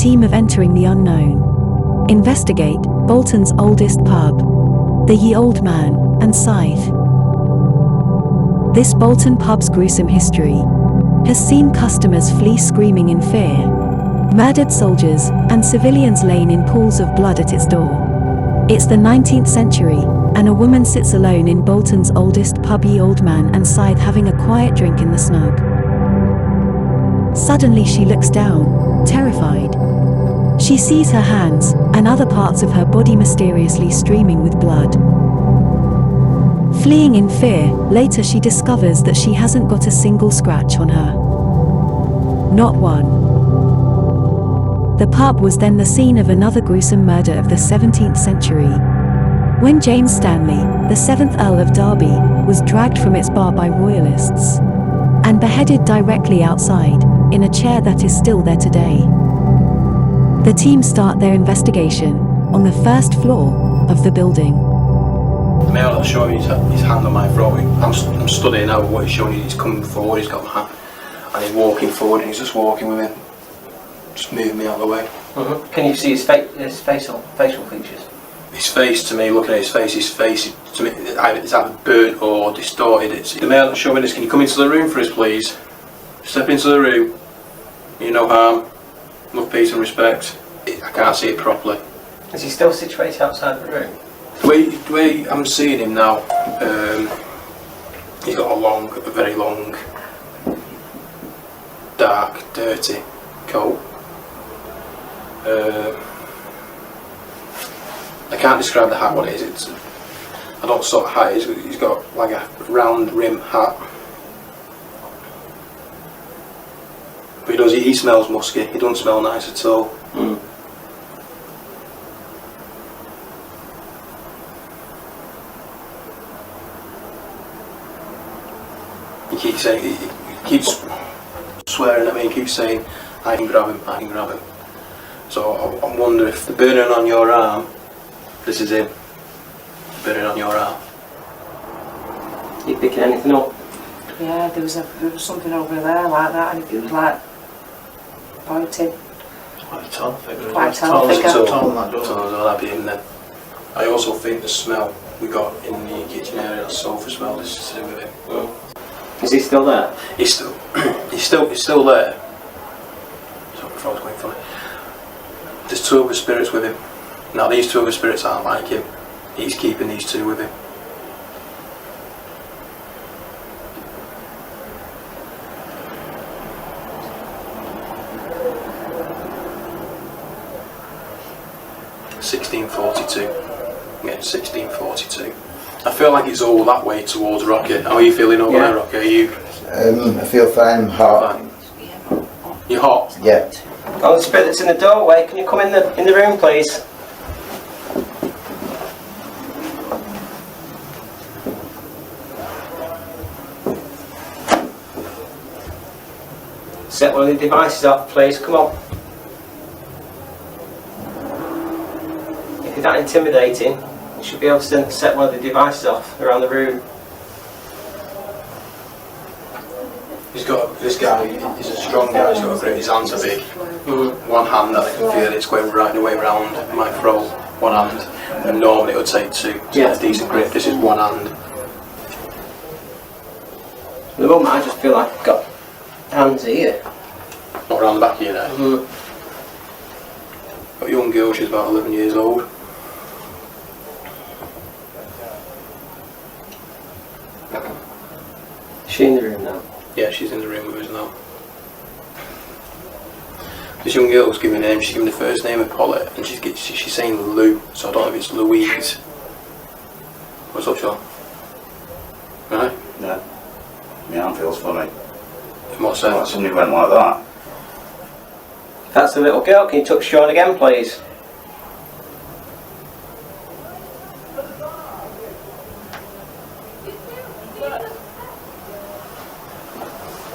team of Entering the Unknown investigate Bolton's oldest pub, the Ye Olde Man and Scythe. This Bolton pub's gruesome history has seen customers flee screaming in fear, murdered soldiers and civilians laying in pools of blood at its door. It's the 19th century, and a woman sits alone in Bolton's oldest pub, Ye Olde Man and Scythe, having a quiet drink in the snug. Suddenly she looks down, terrified. She sees her hands and other parts of her body mysteriously streaming with blood. Fleeing in fear, later she discovers that she hasn't got a single scratch on her. Not one. The pub was then the scene of another gruesome murder of the 17th century, when James Stanley, the 7th Earl of Derby, was dragged from its bar by royalists and beheaded directly outside, in a chair that is still there today. The team start their investigation on the first floor of the building. The male that's showing his hand on my throat, I'm studying now what he's showing. He's coming forward, he's got my hand, and he's walking forward, and he's just walking with him, just moving me out of the way. Mm-hmm. Can you see his facial features? His face, to me, looking at his face to me, it's either burnt or distorted. The male that's showing us, can you come into the room for us, please? Step into the room. You no harm. Love, peace and respect. I can't see it properly. Is he still situated outside the room? The way I'm seeing him now, he's got a very long, dark, dirty coat. I can't describe the hat, what it is. I don't sort of hat. He's got like a round rim hat. But he smells musky. He doesn't smell nice at all. Mm. He keeps swearing at me. He keeps saying, I can grab him. So I wonder if the burning on your arm, this is him, burning on your arm. You picking anything up? Yeah, there was something over there like that, and it was like pointing. Quite a tall figure. Quite a tall figure. Taller than that door. So that'd be him then. I also think the smell we got in the kitchen area, that sofa smell, is to do with him. Is he still there? He's still there. So before I was going funny. There's two other spirits with him. Now these two other spirits aren't like him. He's keeping these two with him. Yeah, 1642. I feel like it's all that way towards Rocket. How are you feeling over there, Rocket? Are you? I feel fine. I'm hot. You're hot? Yeah. Oh, the spirit that's in the doorway, can you come in the room, please? Set one of the devices off, please. Come on. If you're that intimidating, you should be able to set one of the devices off around the room. This guy, he's a strong guy, his hands are big. One hand that I can feel it's going right the way around my throat, one hand, and normally it would take two to get a decent grip. This is one hand. At the moment I just feel like I've got hands here. Not around the back of your neck. Got a young girl, she's about 11 years old. Is she in the room now? Yeah, she's in the room with us now. This young girl's giving a name, she's giving the first name of Polly, and she's saying Lou, so I don't know if it's Louise. What's up, Sean? Right? Yeah. My arm feels funny. In what sense? Like somebody went like that. That's the little girl. Can you touch Sean again, please?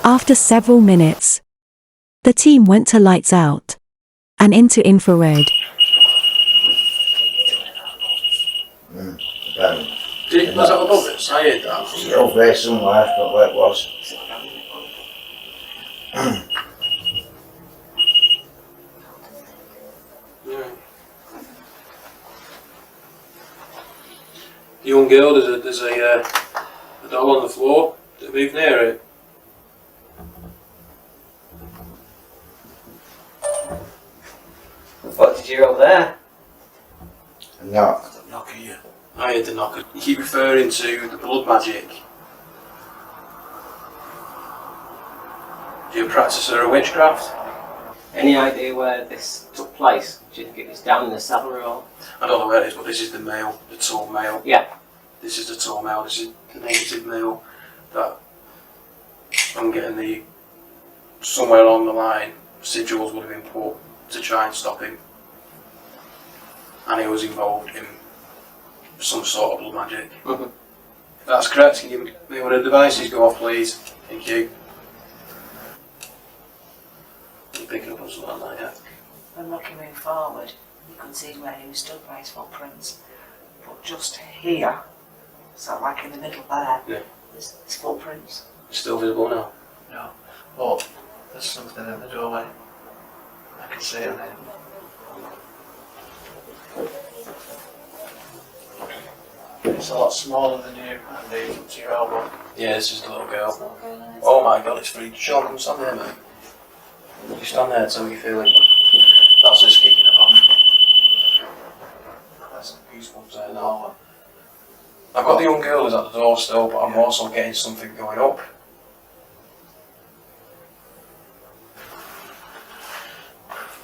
After several minutes, the team went to lights out and into infrared. Was that above us? I heard that. It's over there somewhere, I forgot where it was. Young girl, there's a doll on the floor. Did it move near it? What did you hear over there? A knock. Knock at you. I heard the knocker. You keep referring to the blood magic. Do you practice a witchcraft? Any idea where this took place? Do you think it was down in the cellar or? I don't know where it is, but this is the male, the tall male. Yeah. This is the tall male, this is the native male that I'm getting the, somewhere along the line, sigils would have been put to try and stop him. And he was involved in some sort of blood magic. Mm-hmm. If that's correct, can you make one of the devices go off, please? Thank you. You're picking up on something like that, yeah? When Rocky moved forward, you could see where he was stood by his footprints. But just here, so like in the middle there, Yeah. there's his footprints. It's still visible now. No. Oh, there's something in the doorway. I can see it on it. It's a lot smaller than you, and it's to your elbow. Yeah, this is the little girl. It's not going on, is Oh my god, it's free. Sean, come stand there, mate. You stand there until you feel it. That's just kicking it off. That's some goosebumps there now. I've got the young girl who's at the door still, but I'm also getting something going up.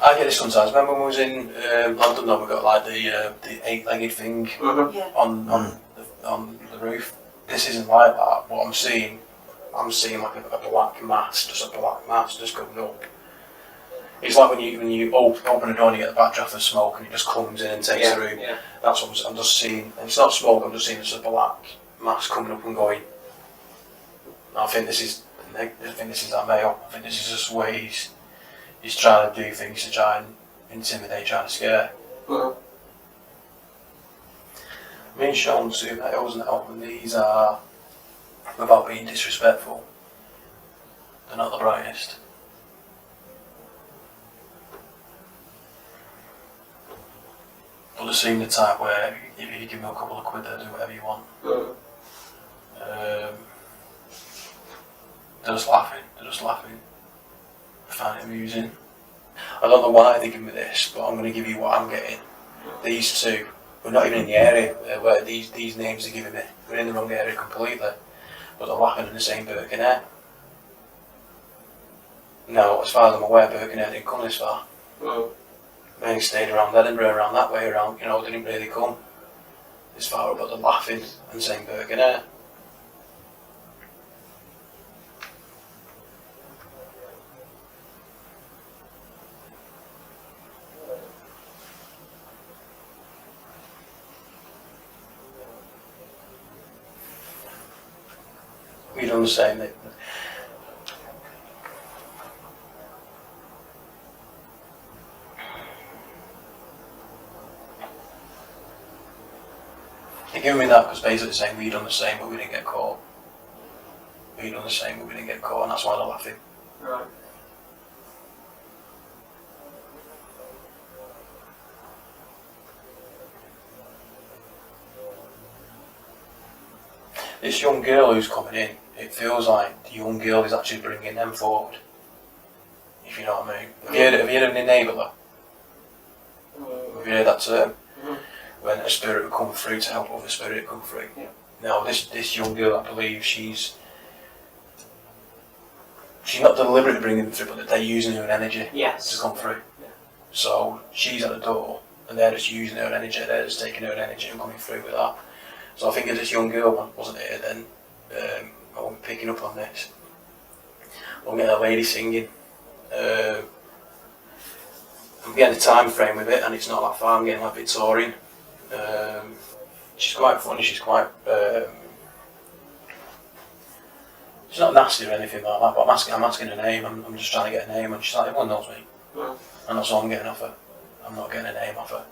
I get this sometimes. Remember when we was in London, we got like the eight-legged thing Mm-hmm. Yeah. on the roof. This isn't like that. What I'm seeing like a black mass, just a black mass just coming up. It's like when you open a door and you get the backdraft of smoke and it just comes in and takes the room. Yeah. That's what I'm just seeing. And it's not smoke. I'm just seeing it's a black mass coming up and going. And I think this is that male. I think this is just ways he's trying to do things to try and intimidate, trying to scare. Mm-hmm. Me and Sean two males now, and these are, without being disrespectful, they're not the brightest. But they seem the type where if you give them a couple of quid, they'll do whatever you want. Mm-hmm. They're just laughing. I find it amusing. I don't know why they give me this, but I'm going to give you what I'm getting. These two, we're not even in the area where these names are giving me. We're in the wrong area completely. But they're laughing in the same Birkenhead. Now, as far as I'm aware, Birkenhead didn't come this far. Mm-hmm. They stayed around Edinburgh, around that way around, they didn't really come this far, but they're laughing and saying Birkenhead. We done the same. They're giving me that because basically saying we done the same but we didn't get caught. We done the same but we didn't get caught, and that's why they're laughing. Right. This young girl who's coming in, it feels like the young girl is actually bringing them forward. If you know what I mean. Have you heard of an enabler? Have you heard that term? Mhm. When a spirit will come through to help other spirit come through. Yeah. Now this young girl, I believe she's not deliberately bringing them through, but they're using her energy Yes. to come through. Yeah. So she's at the door, and they're just using her energy. They're just taking her energy and coming through with that. So I think if this young girl wasn't here, then I won't be picking up on this. I'm getting a lady singing. I'm getting a time frame with it, and it's not that far. I'm getting like Victorian. She's quite funny. She's quite. She's not nasty or anything like that. But I'm asking her name. I'm just trying to get a name, and she's like, everyone knows me, Mm. and that's all I'm getting off her. I'm not getting a name off her.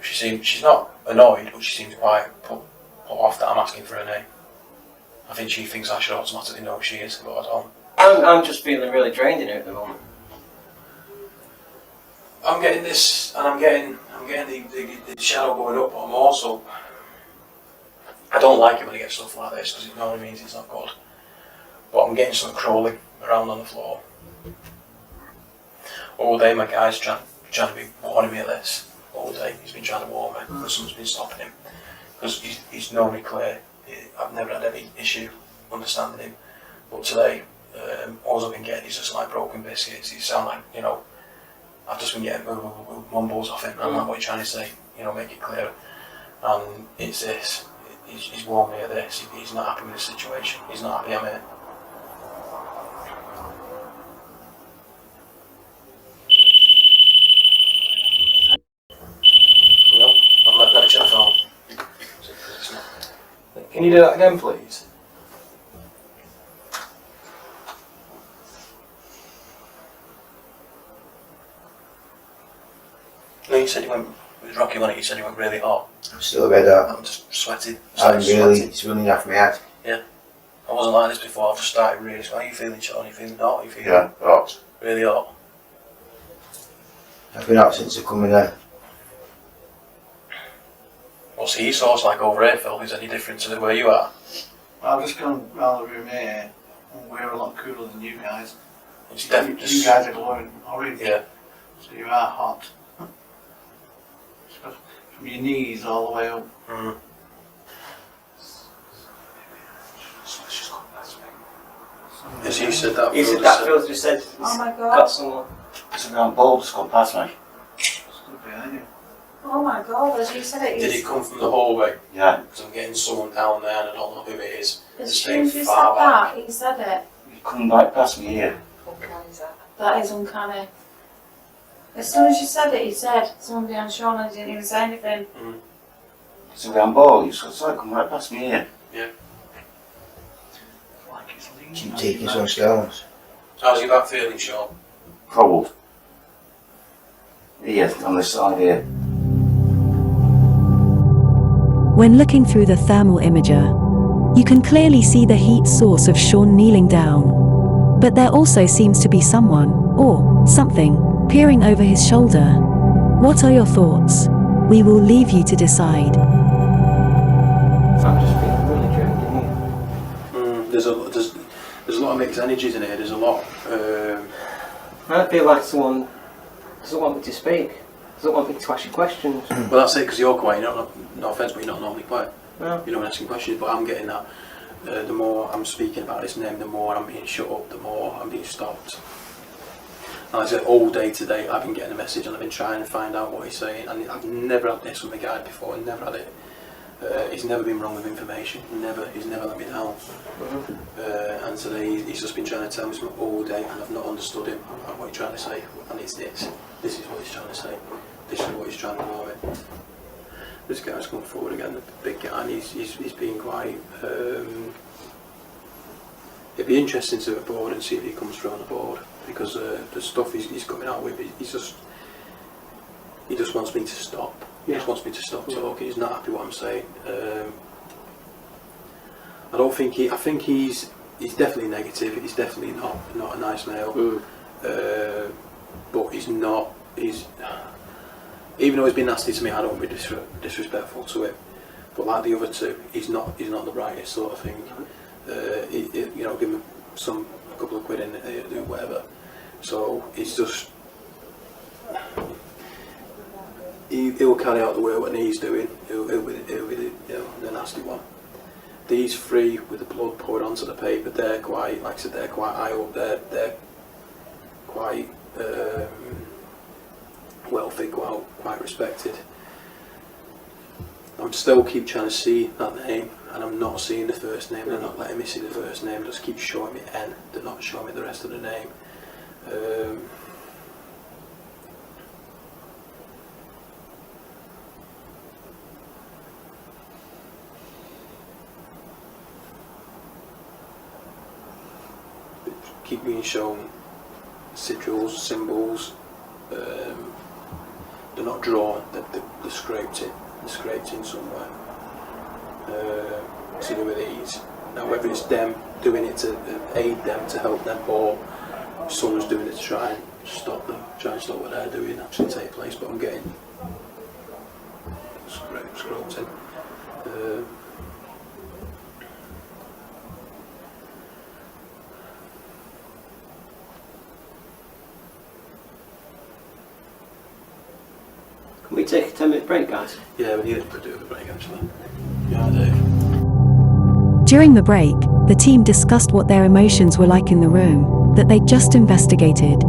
She's not annoyed, but she seems quite put off that I'm asking for her name. I think she thinks I should automatically know who she is, but I don't. I'm just feeling really drained in it at the moment. I'm getting this, and I'm getting the shadow going up, but I'm also I don't like it when I get stuff like this because it normally means it's not good. But I'm getting something crawling around on the floor. All day my guy's trying to be warning me of this. All day he's been trying to warn me, but something's been stopping him. Because he's normally clear. I've never had any issue understanding him. But today, all I've been getting is just like broken biscuits. It sound like, you know, I've just been getting mumbles off him. I'm like, what are you trying to say? You know, make it clear. And it's this. He's warned me of this. He's not happy with the situation. He's not happy I'm here. No, I'm not going to check the phone. Can you do that again, please? No, you said you went, it was Rocky, wasn't it? You said you went really hot. I'm still red hot. I'm just sweating. It's running off my head. Yeah. I wasn't like this before, I've just started really sweating. Are you feeling Sean? Are you feeling hot? Are you feeling Hot. really hot? I've been hot since I come in there. What's the heat source like over here, Phil? Is any different to where you are? I've just gone round the room here, and we're a lot cooler than you guys. It's You definitely just... guys are glowing orange, Yeah. so you are hot. From your knees all the way up. Mm. As you said that, He said that Phil just said, Oh my got god. someone. Some round ball just gone past me. Stood behind you. Oh my god, as you said it did is. it come from the hallway? Yeah, Because I'm getting someone down there and I don't know who it is. As It's soon as you staying said far back. that, he said it. you come right past me here. What kind is that? That is uncanny. As soon as you said it, he said someone behind Sean and he didn't even say anything. It's a round ball, you just got to come right past me here. Like it's leaning Keep on taking your some back. stones. How's your back feeling, Sean? Cold. Here, on this side here. When looking through the thermal imager, you can clearly see the heat source of Sean kneeling down. But there also seems to be someone, or something, peering over his shoulder. What are your thoughts? We will leave you to decide. I'm just being really drunk in here. There's a lot of mixed energies in here. There's a lot. I feel like someone doesn't want me to speak. Doesn't want me to ask you questions. Well, that's it, because you're quiet. You're not, no offence, but you're not normally quiet. No. You know, when asking questions, but I'm getting that. The more I'm speaking about this name, the more I'm being shut up, the more I'm being stopped. And I said, all day today, I've been getting a message and I've been trying to find out what he's saying. And I've never had this with my guide before, never had it. He's never been wrong with information, he's never let me down. And today he's just been trying to tell me something all day and I've not understood him and what he's trying to say. And it's this is what he's trying to say, this is what he's trying to know it. This guy's come forward again, the big guy, and he's been quite, it'd be interesting to a board and see if he comes through on the board, because the stuff he's coming out with, he just wants me to stop. He just wants me to stop talking. He's not happy what I'm saying. I think he's definitely negative. He's definitely not a nice male. But he's not. Even though he's been nasty to me, I don't be disrespectful to him. But like the other two, he's not the brightest sort of thing. You know, give him a couple of quid in it, do whatever. So he's just. He'll carry out the work what he's doing. He'll be the nasty one. These three with the blood poured onto the paper, they're quite, like I said, they're quite high up. They're quite wealthy, quite respected. I'm still keep trying to see that name, and I'm not seeing the first name. They're not letting me see the first name. Just keep showing me N. They're not showing me the rest of the name. Keep being shown sigils, symbols. They're not drawn. They're scraped in. They're scraped in somewhere. To do with these. Now, whether it's them doing it to aid them, to help them, or someone's doing it to try and stop them, try and stop what they're doing actually take place. But I'm getting scraped in. Can we take a 10-minute break, guys? Yeah, we need a bit of a break actually. Yeah, I do. During the break, the team discussed what their emotions were like in the room that they'd just investigated.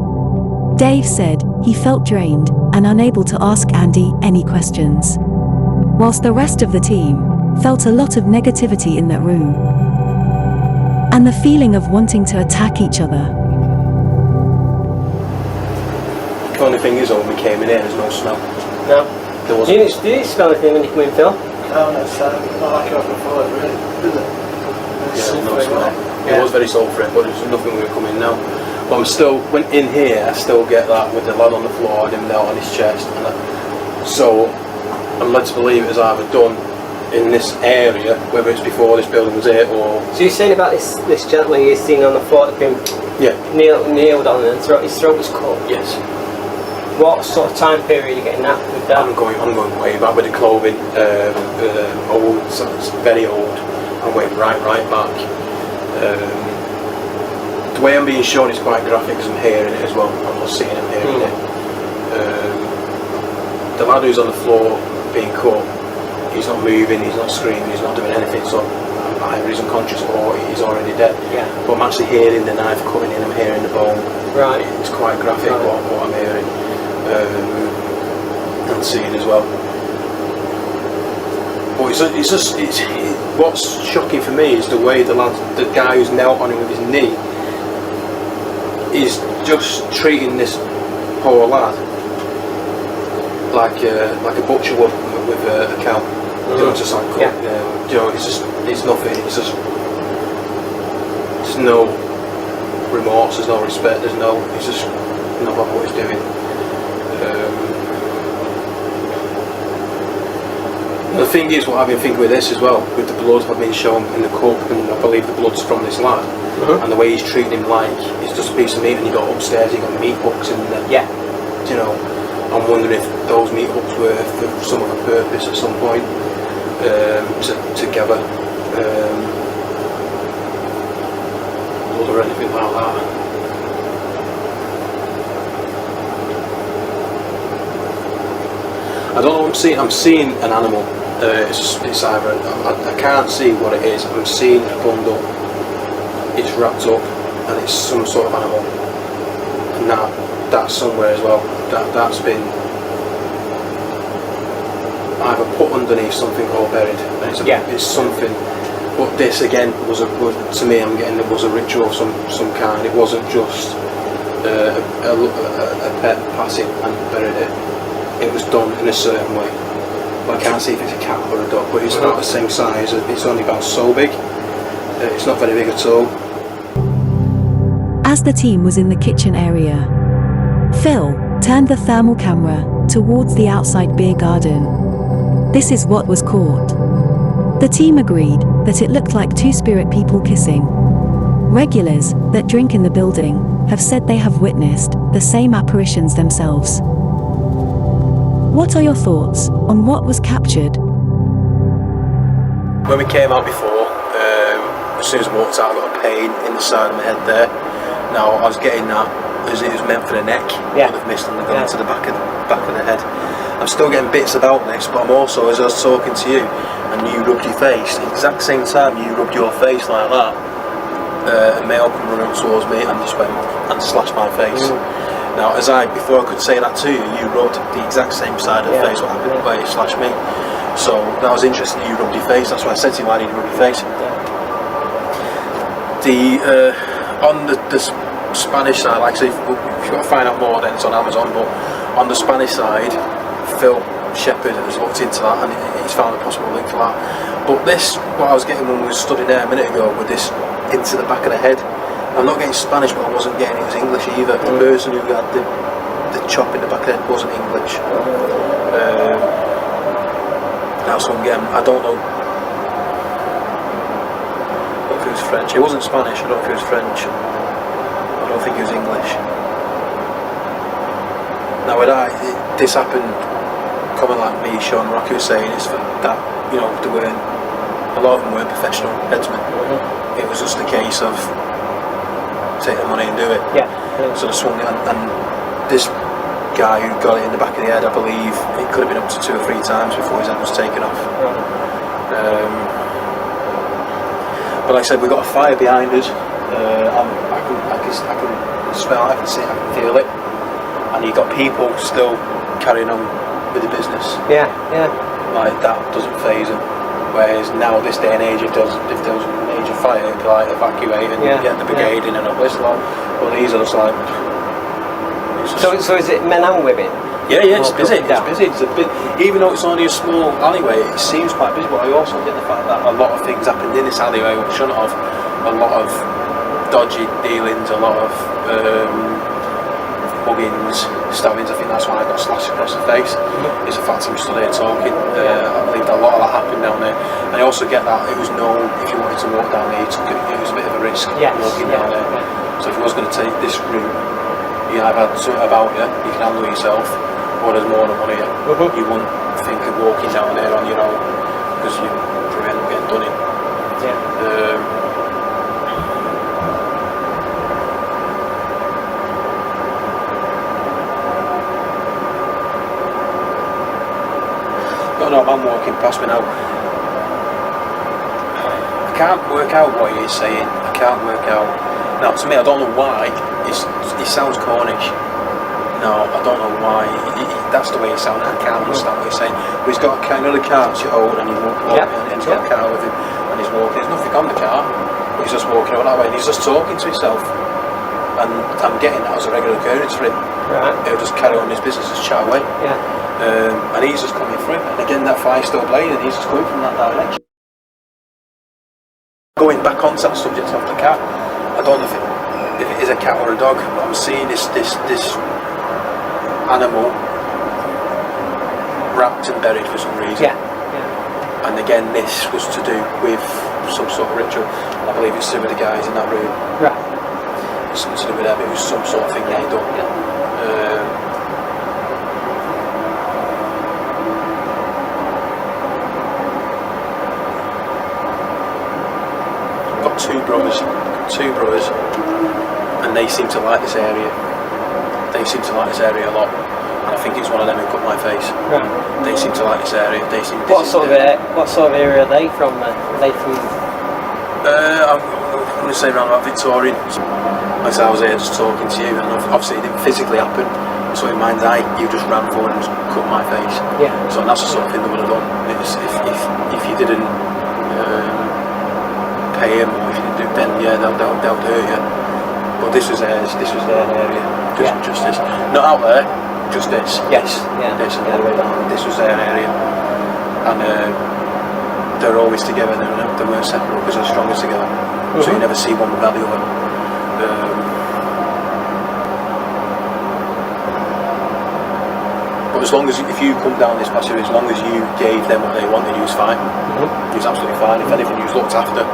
Dave said he felt drained and unable to ask Andy any questions, whilst the rest of the team felt a lot of negativity in that room and the feeling of wanting to attack each other. The only thing is, when we came in here, there's no smell. No. There Do wasn't. you smell anything when you come in, Phil? No, it's not like it was before, really, is it? Yeah, there's no smell. It was very sulphuric, but there's nothing we were coming now. But I'm still, when in here, I still get that with the lad on the floor and him knelt on his chest. So I'm led to believe it was either done in this area, whether it's before this building was here or... So you're saying about this gentleman you've seen on the floor that been kneeled on and his throat was cut? Yes. What sort of time period are you getting that with that? I'm going way back with the clothing, old, so it's very old. I'm going right back. The way I'm being shown is quite graphic because I'm hearing it as well. I'm not seeing it, I'm hearing it. The lad who's on the floor being cut, he's not moving, he's not screaming, he's not doing anything, so either he's unconscious or he's already dead. Yeah. But I'm actually hearing the knife cutting in, I'm hearing the bone. Right. It's quite graphic what I'm hearing and seeing as well. But what's shocking for me is the way the guy who's knelt on him with his knee is just treating this poor lad like a butcher would with a cow. You know, just like you know, it's nothing. It's just there's no remorse, there's no respect, it's just not about what he's doing. The thing is, what I've been thinking with this as well, with the blood I've been shown in the cup, and I believe the blood's from this lad, and the way he's treating him like it's just a piece of meat, and you got upstairs, you got meat hooks in there. Yeah. You know, I'm wondering if those meat hooks were for some other purpose at some point, to gather blood or anything like that. I don't know what I'm seeing. I'm seeing an animal. It's either, I can't see what it is. I'm seeing a bundle. It's wrapped up and it's some sort of animal. And that's somewhere as well. That's been either put underneath something or buried. And it's something. But this again was to me, I'm getting it was a ritual of some kind. It wasn't just a pet passing and buried it. It was done in a certain way. But I can't see if it's a cat or a dog, but it's about the same size. It's only about so big. It's not very big at all. As the team was in the kitchen area, Phil turned the thermal camera towards the outside beer garden. This is what was caught. The team agreed that it looked like two spirit people kissing. Regulars that drink in the building have said they have witnessed the same apparitions themselves. What are your thoughts on what was captured? When we came out before, as soon as I walked out, I got a pain in the side of my head there. Now I was getting that as it was meant for the neck, but they've missed and they've gone to the back of the head. I'm still getting bits about this, but I'm also, as I was talking to you, and you rubbed your face, at the exact same time you rubbed your face like that, a male came running towards me and just went and slashed my face. Now, before I could say that to you, you rubbed the exact same side of the face where you slashed me. So that was interesting. You rubbed your face. That's why I said to you, why did you rub your face? On the Spanish side, like I say, if you've got to find out more, then it's on Amazon. But on the Spanish side, Phil Shepherd has looked into that and he's found a possible link for that. But this, what I was getting when we were studying there a minute ago, with this into the back of the head. I'm not getting Spanish, but I wasn't getting it was English either. The person who had the chop in the back of the head wasn't English. That's what I'm getting. I don't know. I don't know if it was French. It wasn't Spanish. I don't know if it was French. I don't think it was English. Now, this happened, coming like me, Sean Rocky was saying, it's for that, you know, a lot of them weren't professional headsmen. It was just a case of take the money and do it. So they swung it, and this guy who got it in the back of the head. I believe it could have been up to 2 or 3 times before his head was taken off. But like I said, we've got a fire behind us. I can smell it, I can see it, I can feel it. And you've got people still carrying on with the business. Yeah, yeah. Like that doesn't faze them. Whereas now, this day and age, if there was a major fire, it'd be like evacuate and get the brigade in and all this lot. Well, these are just like. So is it men and women? Yeah, it's busy. It's busy. It's a bit, even though it's only a small alleyway, it seems quite busy. But I also get the fact that a lot of things happened in this alleyway which shouldn't have. A lot of dodgy dealings, a lot of muggings, stabbings. I think that's why I got slashed across the face. It's a fact I'm stood here talking. I believe that a lot of that happened down there. And I also get that it was known if you wanted to walk down there, it was a bit of a risk walking down there. So if you was going to take this route, you either had something about you can handle yourself, or there's more than one of you. You wouldn't think of walking down there on your own, because you probably end up getting done in. No, man walking past me now. I can't work out what he's saying. I can't work out. Now, to me, I don't know why. He sounds Cornish. No, I don't know why. That's the way he sounds. I can't understand what he's saying. But he's got a kind of car you hold, and he's walking, and he's got a car with him, and he's walking. There's nothing on the car. But he's just walking over that way, and he's just talking to himself. And I'm getting that as a regular occurrence for him. Right. He'll just carry on his business, just chat away. Yeah. And he's just coming through, and again that fire's still blazing, he's just coming from that direction. Going back onto that subject of the cat, I don't know if it is a cat or a dog, but I'm seeing this animal wrapped and buried for some reason. Yeah. And again, this was to do with some sort of ritual, and I believe it's to do with the guys in that room. Right. It's something to do with them, it was some sort of thing they done. Two brothers, and they seem to like this area. They seem to like this area a lot, and I think it's one of them who cut my face. Right. They seem to like this area. What sort of area are they from? Are they from? I'm going to say around about Victorian. Like I said, I was here just talking to you, and obviously it didn't physically happen. So in mind's eye, you just ran forward and just cut my face. Yeah. So that's the sort of thing they would have done. If you didn't pay him, or if you didn't do, then they'll hurt you. But this was theirs. This was their area. Just this. Not out there. Just this. Yes. Yeah. This and the other way down. This was their area, and they're always together. They weren't separate because they're stronger together. So you never see one without the other. But as long as if you come down this passage, as long as you gave them what they wanted, you was fine. You was absolutely fine. If anything, you was looked after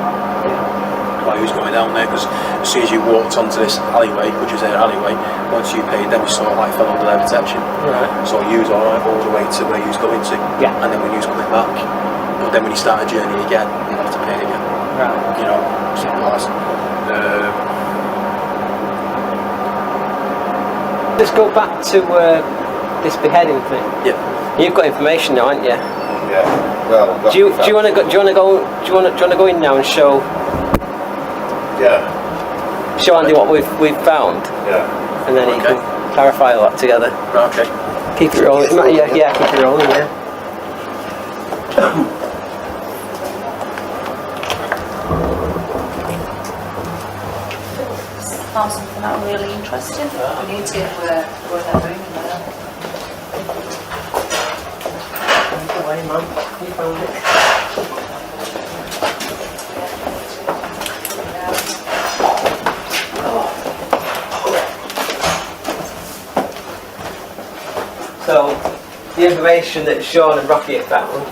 while you was going down there. Because as soon as you walked onto this alleyway, which is their alleyway, once you paid them, you sort of like fell under their protection. Right. So you was alright all the way to where you was going to. Yeah. And then when you was coming back, but then when you start a journey again, you have to pay again. Right. You know, something like that. Let's go back to this beheading thing. Yeah. You've got information now, haven't you? Yeah. Well. Do you want to go in now and show? Yeah. Show Andy what we've found. Yeah. And then he can clarify all that together. Okay. Keep it rolling. Yeah. Keep it rolling. Yeah. Found something that I'm really interested in. We need to get where they're doing it there. Go away, man. You found it. So, the information that Sean and Rocky have found,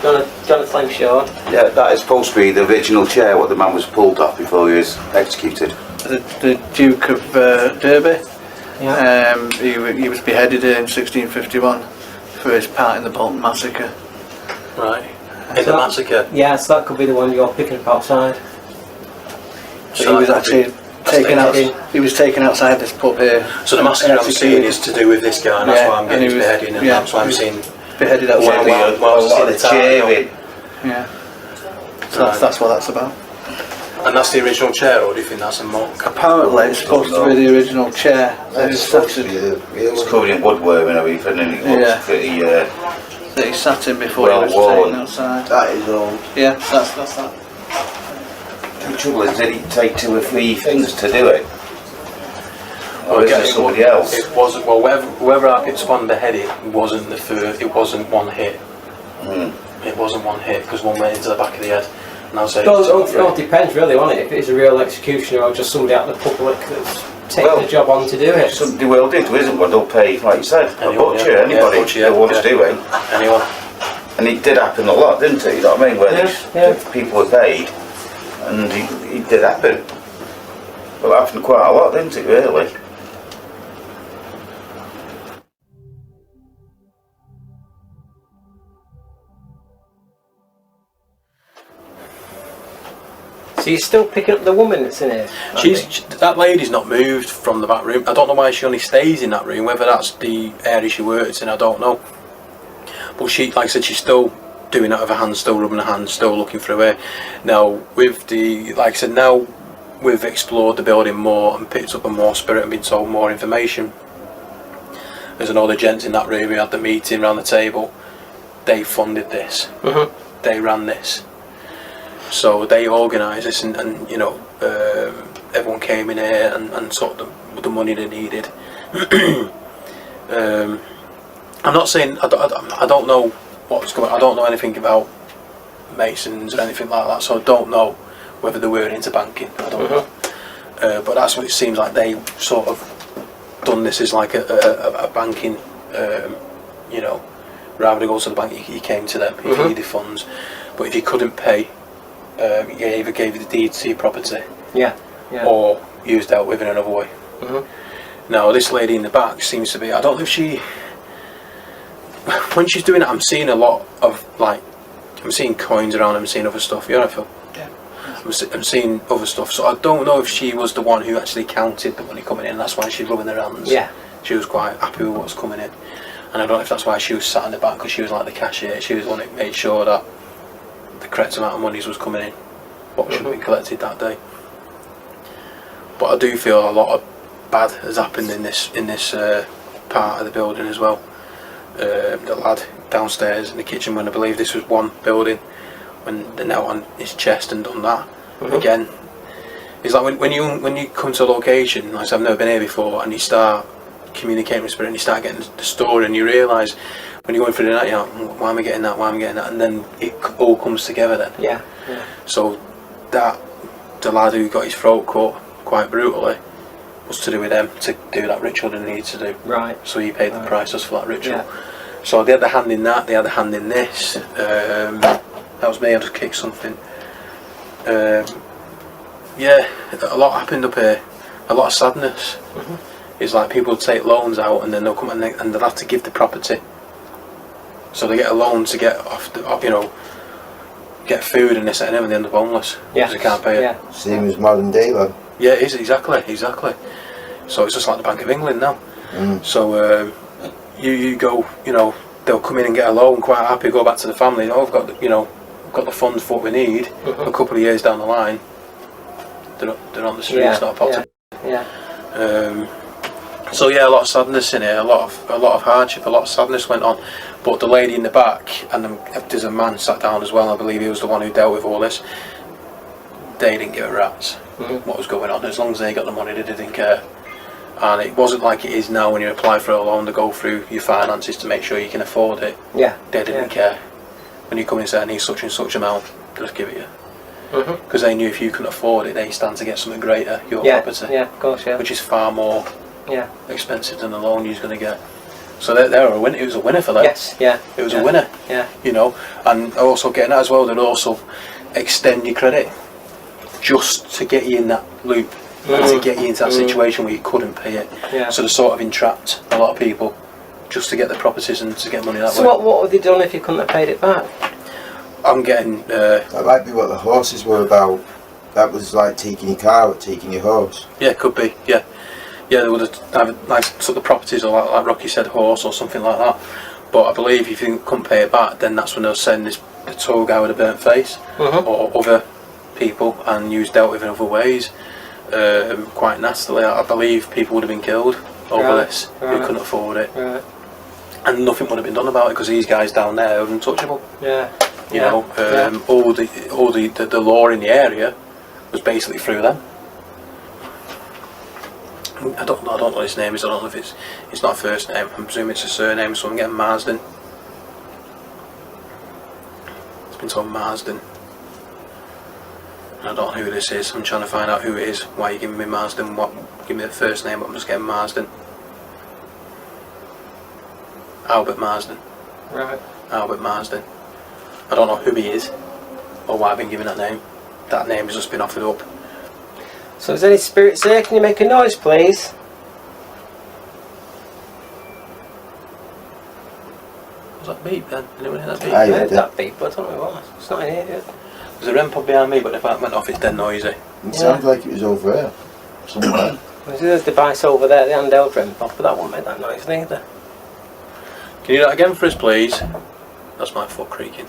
do you want to explain, Sean? Yeah, that is supposed to be the original chair what the man was pulled off before he was executed. The Duke of Derby. Yeah. He was beheaded in 1651 for his part in the Bolton massacre. Right. In the massacre? Yeah, so that could be the one you're picking up outside. So he was actually taken out. taken. He was taken outside this pub here. So the massacre I'm seeing is to do with this guy, and that's why I'm getting his beheading, and that's why I'm seeing beheaded Well, outside. well, a lot of cheering. Yeah. So that's what that's about. And that's the original chair, or do you think that's a mock? Apparently, it's supposed to be the original chair. That It's is supposed to sat be in, It's covered in woodworm and everything, and it looks Yeah. pretty. that he sat in before Well he was worn. taken outside. That is old. Yeah, that's that. The trouble is, did it take 2 or 3 things to do it? Or is Again, it somebody else? It wasn't. Well, whoever I picked upon beheaded wasn't the first. It wasn't one hit. It wasn't one hit because one went into the back of the head. And I'll say. Well, it all depends really on it. If it's a real executioner or just somebody out of the public that's taken the job on to do it. Somebody will do, isn't one? They'll pay, like you said, a Anyone, butcher, yeah. anybody Yeah, butcher, who wants yeah. to do it. Anyone. And it did happen a lot, didn't it? You know what I mean? Where Yeah, these people were paid, and it did happen. Well, it happened quite a lot, didn't it, really? So you're still picking up the woman that's in here? That lady's not moved from the back room. I don't know why she only stays in that room. Whether that's the area she works in, I don't know. But she, like I said, she's still doing that with her hands, still rubbing her hands, still looking through her. Now, with the, like I said, now we've explored the building more and picked up a more spirit and been told more information. There's another gents in that room who had the meeting around the table. They funded this. They ran this. So they organised this, and you know, everyone came in here and took the money they needed. I'm not saying I don't know what's going on. I don't know anything about Masons or anything like that, so I don't know whether they were into banking. I don't know. But that's what it seems like. They sort of done this as like a banking, you know, rather than go to the bank, he came to them if he needed funds. But if he couldn't pay, he either gave you the deed to your property, or you was dealt with in another way. Now this lady in the back seems to be, I don't know if she, when she's doing it, I'm seeing a lot of, like, I'm seeing coins around, I'm seeing other stuff. You know what I feel? Yeah. I'm seeing other stuff, so I don't know if she was the one who actually counted the money coming in. That's why she's rubbing her hands. Yeah. She was quite happy with what's coming in, and I don't know if that's why she was sat in the back, because she was like the cashier. She was the one that made sure that the correct amount of monies was coming in, what should have been collected that day. But I do feel a lot of bad has happened in this part of the building as well. The lad downstairs in the kitchen, when I believe this was one building, when they're now on his chest and done that again. It's like when you come to a location, like I said, I've never been here before, and you start communicating with spirit and you start getting the story, and you realise when you're going through the night, you know, why am I getting that, and then it all comes together then. Yeah. So that the lad who got his throat cut quite brutally was to do with them to do that ritual they needed to do. Right. So he paid the price just for that ritual. Yeah. So they had the hand in that, they had the hand in this. That was me, I just kicked something. Yeah, a lot happened up here. A lot of sadness. It's like people take loans out and then they'll come and they'll have to give the property. So they get a loan to get off you know, get food and this and everything, and they end up homeless because they can't pay it. Yeah. Same as modern day, man. Yeah, it is, exactly. So it's just like the Bank of England now. So you go, you know, they'll come in and get a loan, quite happy, go back to the family. Oh, I've got the, you know, got the funds for what we need. A couple of years down the line, they're on the streets, not a pot. So yeah, a lot of sadness in here, a lot of hardship, a lot of sadness went on. But the lady in the back, and there's a man sat down as well, I believe he was the one who dealt with all this. They didn't give a rat's what was going on. As long as they got the money, they didn't care. And it wasn't like it is now when you apply for a loan to go through your finances to make sure you can afford it. Yeah. They didn't care. When you come in and say I need such and such amount, just give it you. Because they knew if you couldn't afford it, they stand to get something greater, your property. Yeah, of course, yeah. Which is far more Yeah. expensive than the loan you're going to get. So they were a winner. It was a winner for them. Yes, yeah. It was a winner. Yeah. You know, and also getting that as well, they'd also extend your credit just to get you in that loop and to get you into that situation where you couldn't pay it. Yeah. So they sort of entrapped a lot of people just to get the properties and to get money that way. So what would they done if you couldn't have paid it back? I'm getting. That might be what the horses were about. that was like taking your car or taking your horse. Yeah, it could be. Yeah, they would have either like took the properties, or like Rocky said, horse or something like that. But I believe if you couldn't pay it back, then that's when they'll send the tour guy with a burnt face, or other people, and use dealt with in other ways, quite nastily. I believe people would have been killed over this who couldn't afford it, and nothing would have been done about it because these guys down there are untouchable. You know, all the law in the area was basically through them. I don't know what his name is. I don't know if it's not a first name. I'm presuming it's a surname. So I'm getting Marsden. It's been told Marsden. I don't know who this is. I'm trying to find out who it is. Why are you giving me Marsden? Give me the first name, but I'm just getting Marsden. Albert Marsden. Right. Albert Marsden. I don't know who he is, or why I've been given that name. That name has just been offered up. So is any spirits there? Can you make a noise, please? Was that beep then? Anyone hear that beep? I I heard heard that beep, but I don't know what it was. It's not in here yet. There's a REM pod behind me, but if that went off, it's dead noisy. It sounded like it was over there, somewhere. There's a device over there, the handheld REM pod, but that won't make that noise neither. Can you do that again for us, please? That's my foot creaking.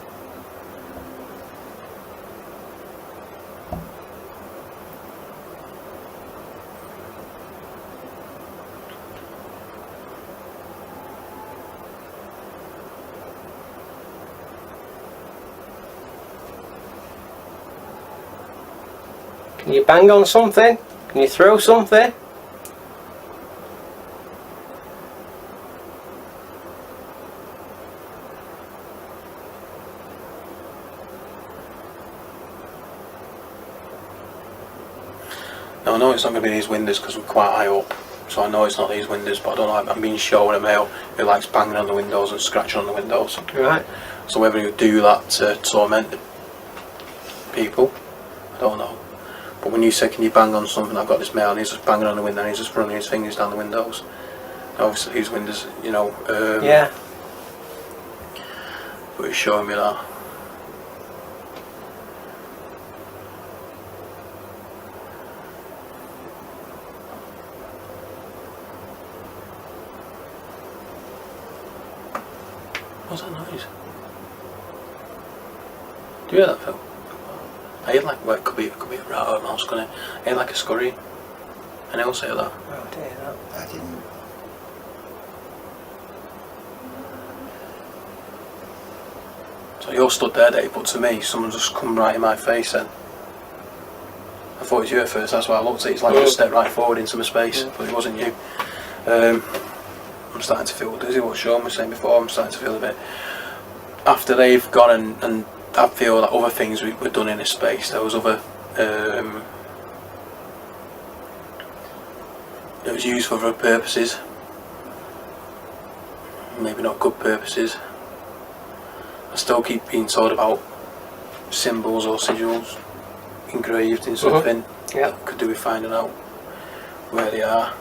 Can you bang on something? Can you throw something? No, I know it's not going to be these windows because we're quite high up. So I know it's not these windows, but I don't know. I'm being shown a male who likes banging on the windows and scratching on the windows. Right. So whether he would do that to torment the people, I don't know. But when you say, can you bang on something, I've got this male and he's just banging on the window and he's just running his fingers down the windows. Obviously these windows, you know. Yeah. But he's showing me that. What's that noise? Do you hear that, Phil? I hear like, well, it could be a rat or a mouse, couldn't it? I hear like a scurry. And I also hear that. Oh dear, that. I didn't. So you're stood there, Dave, but to me, someone just come right in my face then. I thought it was you at first, that's why I looked at it. It's like just stepped right forward into my space, but it wasn't you. I'm starting to feel dizzy, what Sean was saying before. I'm starting to feel a bit. After they've gone and I feel that other things were done in this space, there was other. It was used for other purposes. Maybe not good purposes. I still keep being told about symbols or sigils engraved in something that could do with finding out where they are.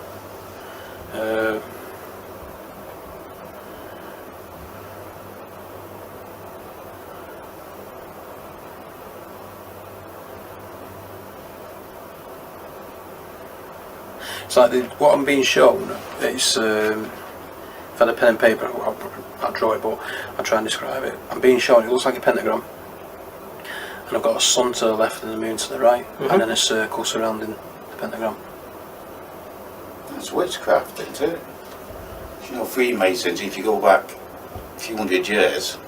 It's like what I'm being shown. It's if I had a pen and paper, I'll draw it, but I'll try and describe it. I'm being shown. It looks like a pentagram, and I've got a sun to the left and the moon to the right, and then a circle surrounding the pentagram. That's witchcraft, isn't it? You know, Freemasons, if you go back a few hundred years,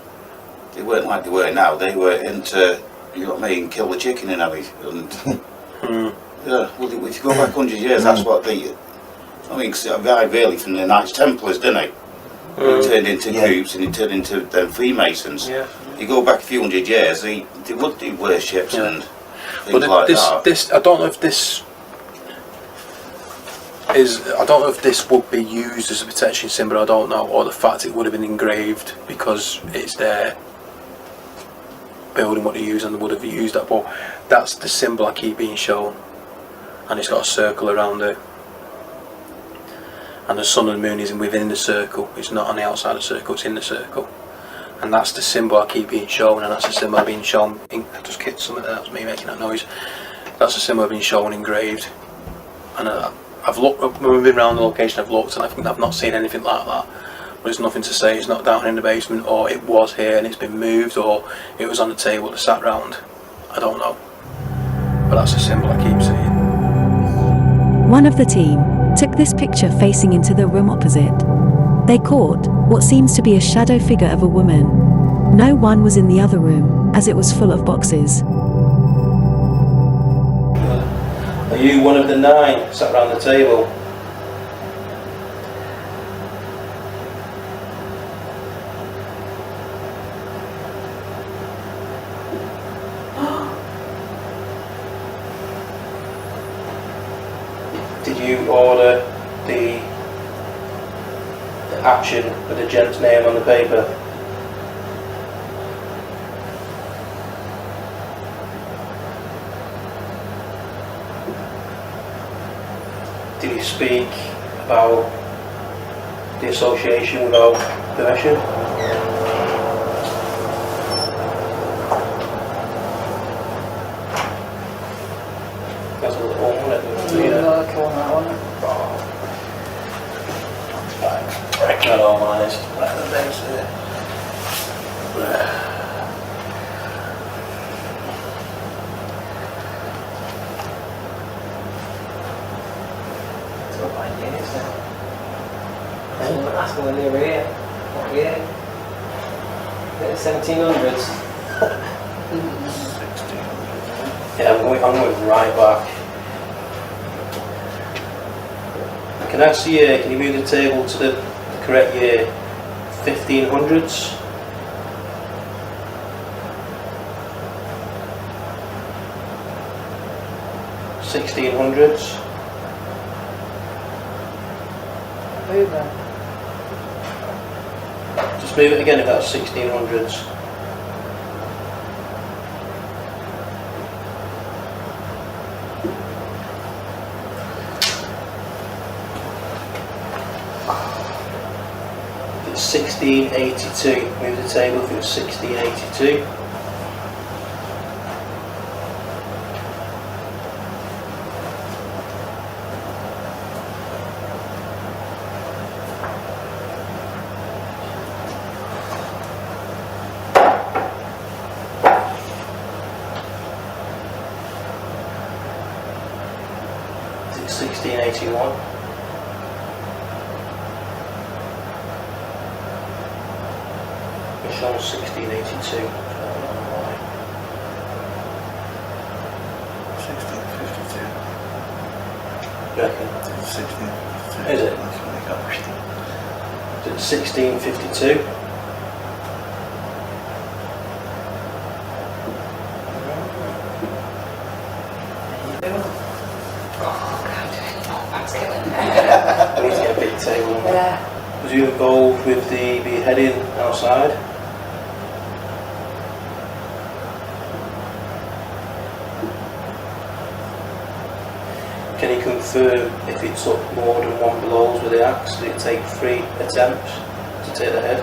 they weren't like they were now. They were into, you know what I mean, kill the chicken and everything. Yeah, well, if you go back 100 years, that's what they. I mean, cause I really from the Knights Templars, didn't they? It turned into groups and it turned into them Freemasons. Yeah. You go back a few hundred years, they would do worships and things But like that. this, I don't know if this is. I don't know if this would be used as a protection symbol. I don't know, or the fact it would have been engraved because it's their building what they use and they would have used that. But that's the symbol I keep being shown, and it's got a circle around it. And the sun and the moon is within the circle. It's not on the outside of the circle, it's in the circle. And that's the symbol I keep being shown, and that's the symbol I've been shown. I just kicked something, that was me making that noise. That's That's a symbol I've been shown engraved, and I've looked when we've been around the location. I've looked, and I've not seen anything like that. But there's nothing to say it's not down in the basement, or it was here and it's been moved, or it was on the table that sat round. I don't know, but that's a symbol I keep seeing. One of the team took this picture facing into the room opposite. They caught what seems to be a shadow figure of a woman. No one was in the other room, as it was full of boxes. Are you one of the 9 sat around the table? Did you order the action with the gent's name on the paper? Did he speak about the association without permission? That's a little one, isn't it? Right, not all mine, it's right at the base there. That's when they were here. What year? The 1700s. Yeah, I'm going right back. Can I see, can you move the table to the correct year? 1500s? $1600s? Over. Just move it again if that's 1600s. It's 1682. Move the table if it was 1682. It's 1681. It's shown 1682. So I don't know why. 1652. You reckon? It's 1652. Is it? That's when they got Is it 1652? That's killing me. I need to get a big table. Yeah. Was you involved with the beheading outside? Can you confirm if it took more than 1 blows with the axe? Did it take 3 attempts to take the head?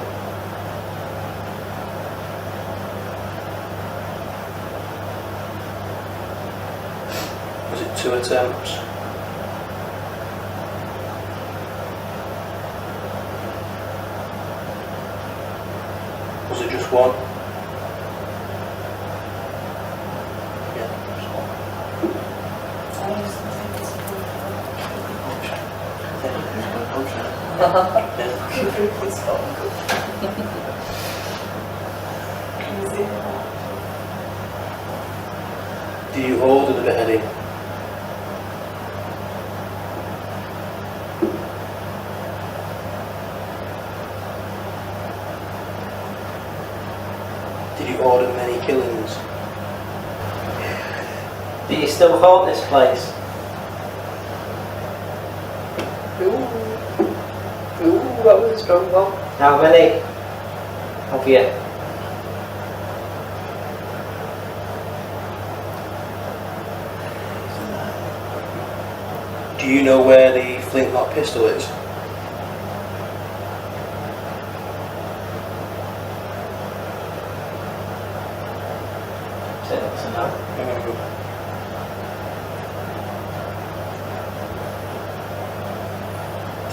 Was it 2 attempts? Was it just 1? Yeah, just 1. Do you order the beheading? Did you order many killings? Do you still haunt this place? Ooh, that was a strong one. How many have you? Do you know where the flintlock pistol is? Say that's a no.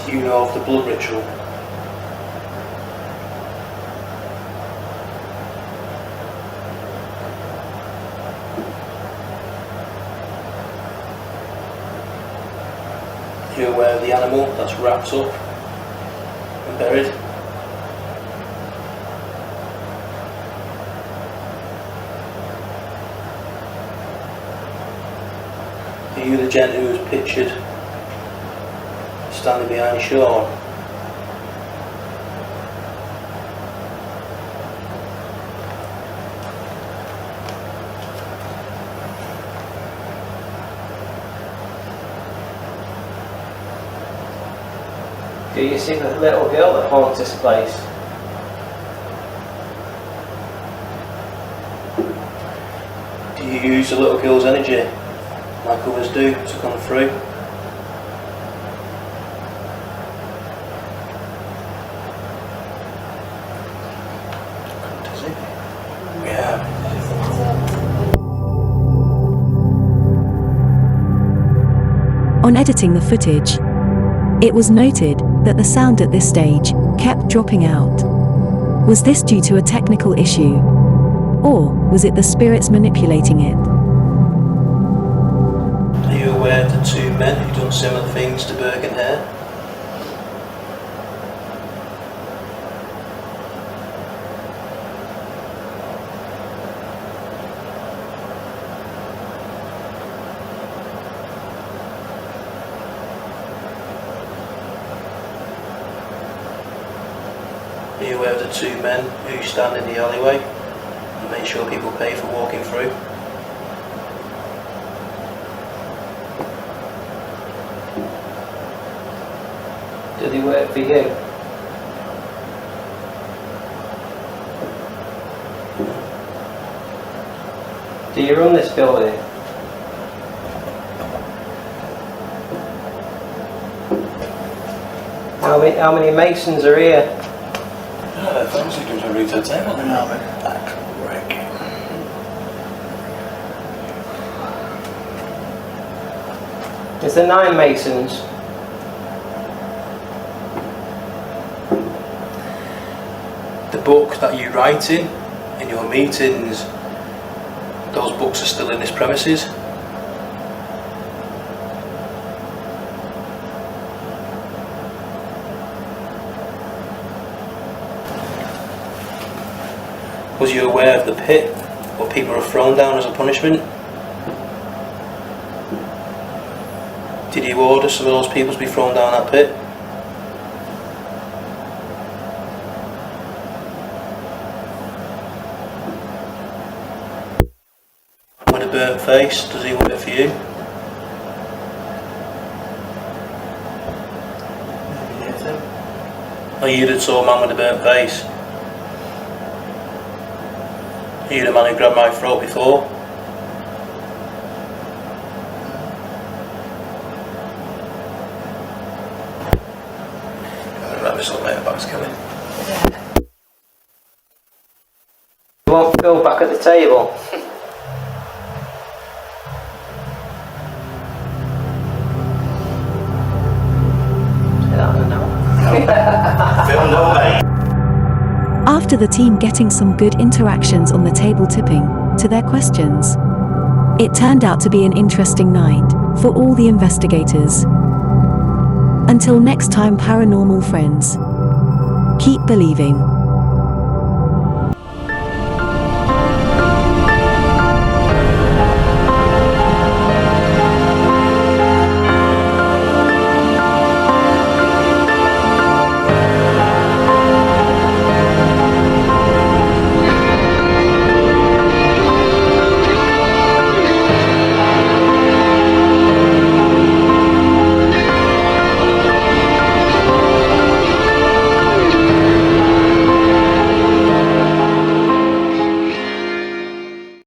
Do you know of the blood ritual? Are you aware of the animal that's wrapped up and buried? Are you the gent who was pictured standing behind Sean? Do you see the little girl that haunts this place? Do you use the little girl's energy like others do to come through? Does it? Yeah. On editing the footage, it was noted that the sound at this stage kept dropping out. Was this due to a technical issue? Or was it the spirits manipulating it? Are you aware of the two men who done similar things to Berg and Hare? Are you aware of the two men who stand in the alleyway and make sure people pay for walking through? Do they work for you? Do you run this building? How many masons are here? Thanks for giving me a route table now, man. Is there 9 masons? The book that you write in your meetings, those books are still in this premises. Was you aware of the pit where people are thrown down as a punishment? Did you order some of those people to be thrown down that pit? With a burnt face, does he work for you? Are you the tall man with the burnt face? Are you the man who grabbed my throat before? I'm gonna wrap this up, mate, the back's killing. You want Phil back at the table? After the team getting some good interactions on the table tipping to their questions, it turned out to be an interesting night for all the investigators. Until next time, paranormal friends, keep believing.